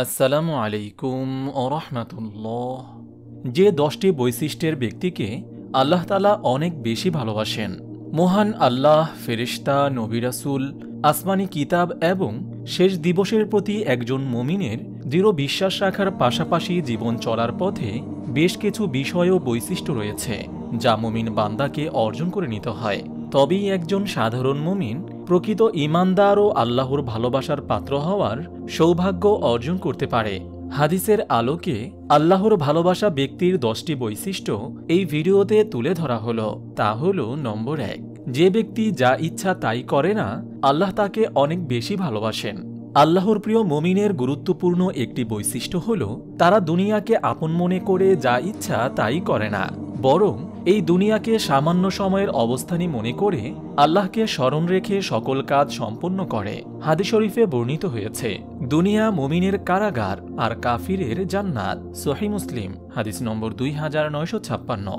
আসসালামু আলাইকুম ওরহমাতুল্লাহ। যে 10টি বৈশিষ্ট্যের ব্যক্তিকে আল্লাহ তাআলা অনেক বেশি ভালোবাসেন। মহান আল্লাহ, ফেরেশতা, নবী রাসূল, আসমানি কিতাব এবং শেষ দিবসের প্রতি একজন মুমিনের দৃঢ় বিশ্বাস রাখার পাশাপাশি জীবন চলার পথে বেশ কিছু বিষয় ও বৈশিষ্ট্য রয়েছে যা মুমিন বান্দাকে অর্জন করে নিতে হয়। তবেই একজন সাধারণ মুমিন প্রকৃত ঈমানদার ও আল্লাহর ভালোবাসার পাত্র হওয়ার সৌভাগ্য অর্জন করতে পারে। হাদিসের আলোকে আল্লাহর ভালোবাসা ব্যক্তির 10টি বৈশিষ্ট্য এই ভিডিওতে তুলে ধরা হলো। তা হল, নম্বর 1, যে ব্যক্তি যা ইচ্ছা তাই করে না, আল্লাহ তাকে অনেক বেশি ভালোবাসেন। আল্লাহর প্রিয় মুমিনের গুরুত্বপূর্ণ একটি বৈশিষ্ট্য হল তারা দুনিয়াকে আপন মনে করে যা ইচ্ছা তাই করে না, বরং এই দুনিয়াকে সামান্য সময়ের অবস্থানই মনে করে আল্লাহকে স্মরণ রেখে সকল কাজ সম্পন্ন করে। হাদিস শরীফে বর্ণিত হয়েছে, দুনিয়া মুমিনের কারাগার আর কাফিরের জান্নাত। সহিহ মুসলিম, হাদিস নম্বর 2956।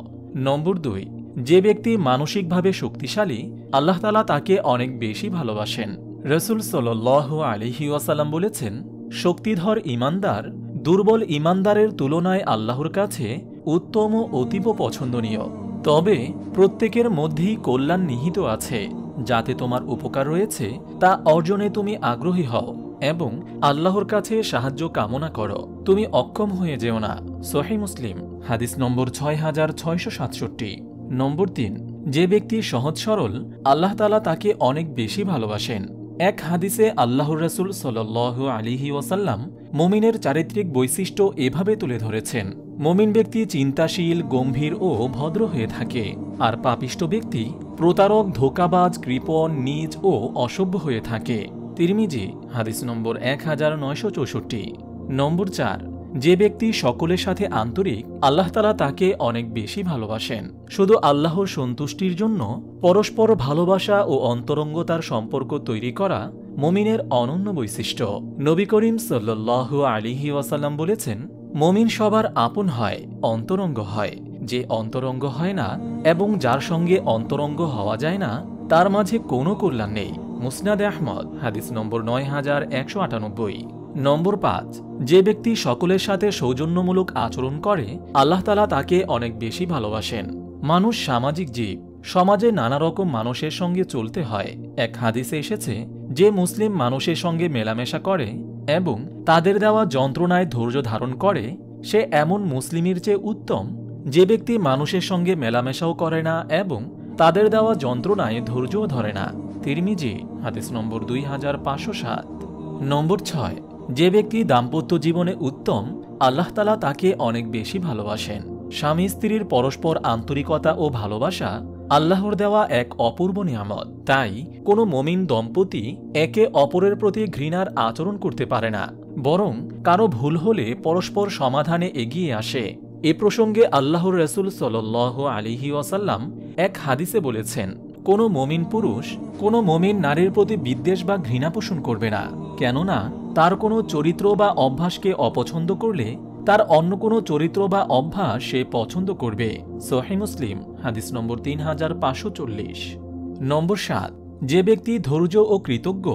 নম্বর 2, যে ব্যক্তি মানসিকভাবে শক্তিশালী, আল্লাহ তাআলা তাকে অনেক বেশি ভালোবাসেন। রাসূল সাল্লাল্লাহু আলাইহি ওয়াসাল্লাম বলেছেন, শক্তিধর ঈমানদার দুর্বল ঈমানদারের তুলনায় আল্লাহর কাছে উত্তম ও অতীব পছন্দনীয়। তবে প্রত্যেকের মধ্যেই কল্যাণ নিহিত আছে, যাতে তোমার উপকার রয়েছে তা অর্জনে তুমি আগ্রহী হও এবং আল্লাহর কাছে সাহায্য কামনা করো। তুমি অক্ষম হয়ে যেও না। সহিহ মুসলিম, হাদিস নম্বর 6667। নম্বর 3, যে ব্যক্তি সহজ সরল, আল্লাহ তাআলা তাকে অনেক বেশি ভালোবাসেন। এক হাদিসে আল্লাহর রাসূল সাল্লাল্লাহু আলাইহি ওয়াসাল্লাম মুমিনের চারিত্রিক বৈশিষ্ট্য এভাবে তুলে ধরেছেন, মুমিন ব্যক্তি চিন্তাশীল, গম্ভীর ও ভদ্র হয়ে থাকে, আর পাপিষ্ঠ ব্যক্তি প্রতারক, ধোঁকাবাজ, কৃপণ, নীচ ও অসভ্য হয়ে থাকে। তিরমিজি, হাদিস নম্বর 1964। নম্বর 4, যে ব্যক্তি সকলের সাথে আন্তরিক, আল্লাহ তাআলা তাকে অনেক বেশি ভালোবাসেন। শুধু আল্লাহর সন্তুষ্টির জন্য পরস্পর ভালোবাসা ও অন্তরঙ্গতার সম্পর্ক তৈরি করা মুমিনের অনন্য বৈশিষ্ট্য। নবী করিম সাল্লাল্লাহু আলাইহি ওয়াসাল্লাম বলেছেন, মুমিন সবার আপন হয়, অন্তরঙ্গ হয়। যে অন্তরঙ্গ হয় না এবং যার সঙ্গে অন্তরঙ্গ হওয়া যায় না, তার মাঝে কোনো কল্যাণ নেই। মুসনাদে আহমদ, হাদিস নম্বর 9198। নম্বর 5, যে ব্যক্তি সকলের সাথে সৌজন্যমূলক আচরণ করে, আল্লাহ তাআলা তাকে অনেক বেশি ভালোবাসেন। মানুষ সামাজিক জীব, সমাজে নানা রকম মানুষের সঙ্গে চলতে হয়। এক হাদিসে এসেছে, যে মুসলিম মানুষের সঙ্গে মেলামেশা করে এবং তাদের দেওয়া যন্ত্রণায় ধৈর্য ধারণ করে, সে এমন মুসলিমের চেয়ে উত্তম যে ব্যক্তি মানুষের সঙ্গে মেলামেশাও করে না এবং তাদের দেওয়া যন্ত্রণায় ধৈর্যও ধরে না। তিরমিজি, হাদিস নম্বর 2507। নম্বর 6, যে ব্যক্তি দাম্পত্য জীবনে উত্তম, আল্লাহ তাআলা তাকে অনেক বেশি ভালোবাসেন। স্বামী স্ত্রীর পরস্পর আন্তরিকতা ও ভালোবাসা আল্লাহর দেওয়া এক অপূর্ব নিয়ামত। তাই কোনো মুমিন দম্পতি একে অপরের প্রতি ঘৃণার আচরণ করতে পারে না, বরং কারো ভুল হলে পরস্পর সমাধানে এগিয়ে আসে। এ প্রসঙ্গে আল্লাহর রাসূল সাল্লাল্লাহু আলাইহি ওয়াসাল্লাম এক হাদিসে বলেছেন, কোনো মুমিন পুরুষ কোনো মুমিন নারীর প্রতি বিদ্বেষ বা ঘৃণা পোষণ করবে না, কেননা তার কোনো চরিত্র বা অভ্যাসকে অপছন্দ করলে তার অন্য কোনো চরিত্র বা অভ্যাস সে পছন্দ করবে। সহিহ মুসলিম, হাদিস নম্বর 3540। নম্বর 7, যে ব্যক্তি ধৈর্য ও কৃতজ্ঞ,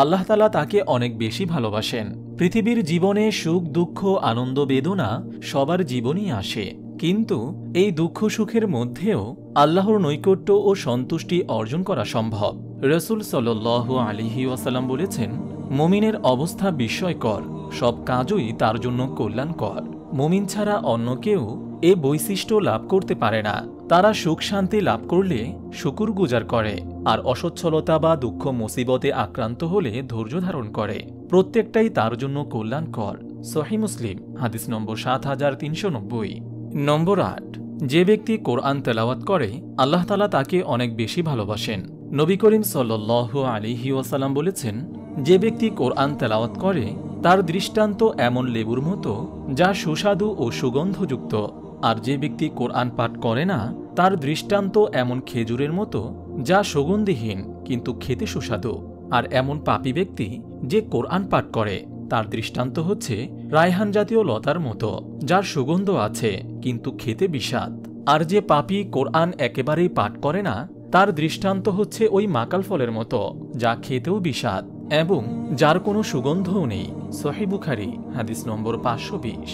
আল্লাহ তাআলা তাকে অনেক বেশি ভালোবাসেন। পৃথিবীর জীবনে সুখ, দুঃখ, আনন্দ, বেদনা সবার জীবনই আসে, কিন্তু এই দুঃখ সুখের মধ্যেও আল্লাহর নৈকট্য ও সন্তুষ্টি অর্জন করা সম্ভব। রাসূল সাল্লাল্লাহু আলাইহি ওয়াসাল্লাম বলেছেন, মুমিনের অবস্থা বিস্ময়কর, সব কাজই তার জন্য কল্যাণকর। মুমিন ছাড়া অন্য কেউ এ বৈশিষ্ট্য লাভ করতে পারে না। তারা সুখ শান্তি লাভ করলে শুকরগুজার করে, আর অসচ্ছলতা বা দুঃখ মুসিবতে আক্রান্ত হলে ধৈর্য ধারণ করে। প্রত্যেকটাই তার জন্য কল্যাণকর। সহিহ মুসলিম, হাদিস নম্বর 7390। নম্বর 8, যে ব্যক্তি কোরআন তেলাওয়াত করে, আল্লাহ তাআলা তাকে অনেক বেশি ভালোবাসেন। নবী করিম সাল্লাল্লাহু আলাইহি ওয়াসাল্লাম বলেছেন, যে ব্যক্তি কোরআন তেলাওয়াত করে, তার দৃষ্টান্ত এমন লেবুর মতো যা সুস্বাদু ও সুগন্ধযুক্ত, আর যে ব্যক্তি কোরআন পাঠ করে না, তার দৃষ্টান্ত এমন খেজুরের মতো যা সুগন্ধিহীন কিন্তু খেতে সুস্বাদু। আর এমন পাপী ব্যক্তি যে কোরআন পাঠ করে, তার দৃষ্টান্ত হচ্ছে রায়হান জাতীয় লতার মতো যার সুগন্ধ আছে কিন্তু খেতে বিষাদ। আর যে পাপী কোরআন একেবারেই পাঠ করে না, তার দৃষ্টান্ত হচ্ছে ওই মাকাল ফলের মতো যা খেতেও বিষাদ এবং যার কোনো সুগন্ধও নেই। সহিহ বুখারী হাদিস নম্বর 520।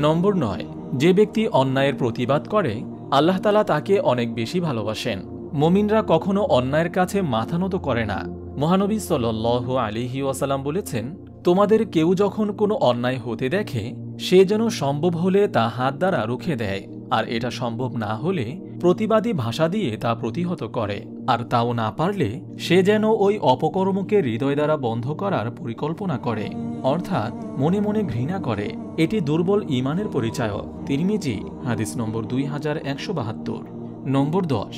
নম্বর 9, যে ব্যক্তি অন্যায়ের প্রতিবাদ করে আল্লাহ তাআলা তাকে অনেক বেশি ভালোবাসেন। মুমিনরা কখনো অন্যায়ের কাছে মাথা নত করে না। মহানবী সাল্লাল্লাহু আলাইহি ওয়াসাল্লাম বলেছেন, তোমাদের কেউ যখন কোনো অন্যায় হতে দেখে সে যেন সম্ভব হলে তা হাত দ্বারা রুখে দেয়, আর এটা সম্ভব না হলে প্রতিবাদী ভাষা দিয়ে তা প্রতিহত করে, আর তাও না পারলে সে যেন ওই অপকর্মকে হৃদয় দ্বারা বন্ধ করার পরিকল্পনা করে, অর্থাৎ মনে মনে ঘৃণা করে। এটি দুর্বল ঈমানের পরিচয়। তিরমিজি হাদিস নম্বর 2172। নম্বর 10,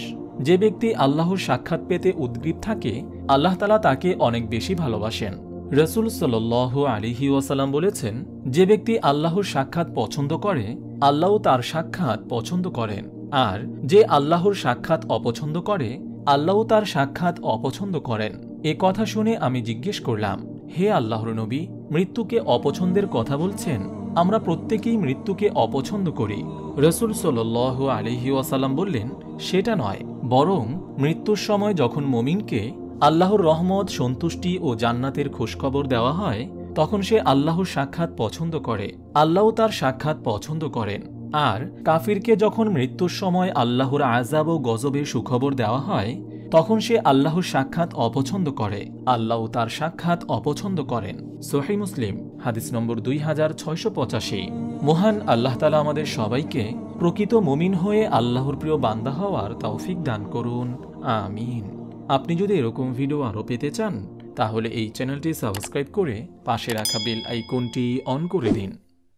যে ব্যক্তি আল্লাহর সাক্ষাৎ পেতে উদ্গ্রীব থাকে আল্লাহ তাআলা তাকে অনেক বেশি ভালোবাসেন। রাসূল সাল্লাল্লাহু আলাইহি ওয়াসাল্লাম বলেছেন, যে ব্যক্তি আল্লাহর সাক্ষাৎ পছন্দ করে আল্লাহ তার সাক্ষাৎ পছন্দ করেন, আর যে আল্লাহর সাক্ষাৎ অপছন্দ করে আল্লাহ তার সাক্ষাৎ অপছন্দ করেন। এ কথা শুনে আমি জিজ্ঞেস করলাম, হে আল্লাহর নবী, মৃত্যুকে অপছন্দের কথা বলছেন? আমরা প্রত্যেকেই মৃত্যুকে অপছন্দ করি। রাসূল সাল্লাল্লাহু আলাইহি ওয়াসাল্লাম বললেন, সেটা নয়, বরং মৃত্যুর সময় যখন মুমিনকে আল্লাহর রহমত, সন্তুষ্টি ও জান্নাতের খোঁজখবর দেওয়া হয় তখন সে আল্লাহর সাক্ষাৎ পছন্দ করে, আল্লাহ তার সাক্ষাৎ পছন্দ করেন। আর কাফিরকে যখন মৃত্যুর সময় আল্লাহর আযাব ও গজবের সুখবর দেওয়া হয় তখন সে আল্লাহর সাক্ষাৎ অপছন্দ করে, আল্লাহ তার সাক্ষাৎ অপছন্দ করেন। সহিহ মুসলিম হাদিস নম্বর 2685। মহান আল্লাহ তাআলা আমাদের সবাইকে প্রকৃত মুমিন হয়ে আল্লাহর প্রিয় বান্দা হওয়ার তৌফিক দান করুন, আমিন। আপনি যদি এরকম ভিডিও আরও পেতে চান তাহলে এই চ্যানেলটি সাবস্ক্রাইব করে পাশে রাখা বেল আইকনটি অন করে দিন।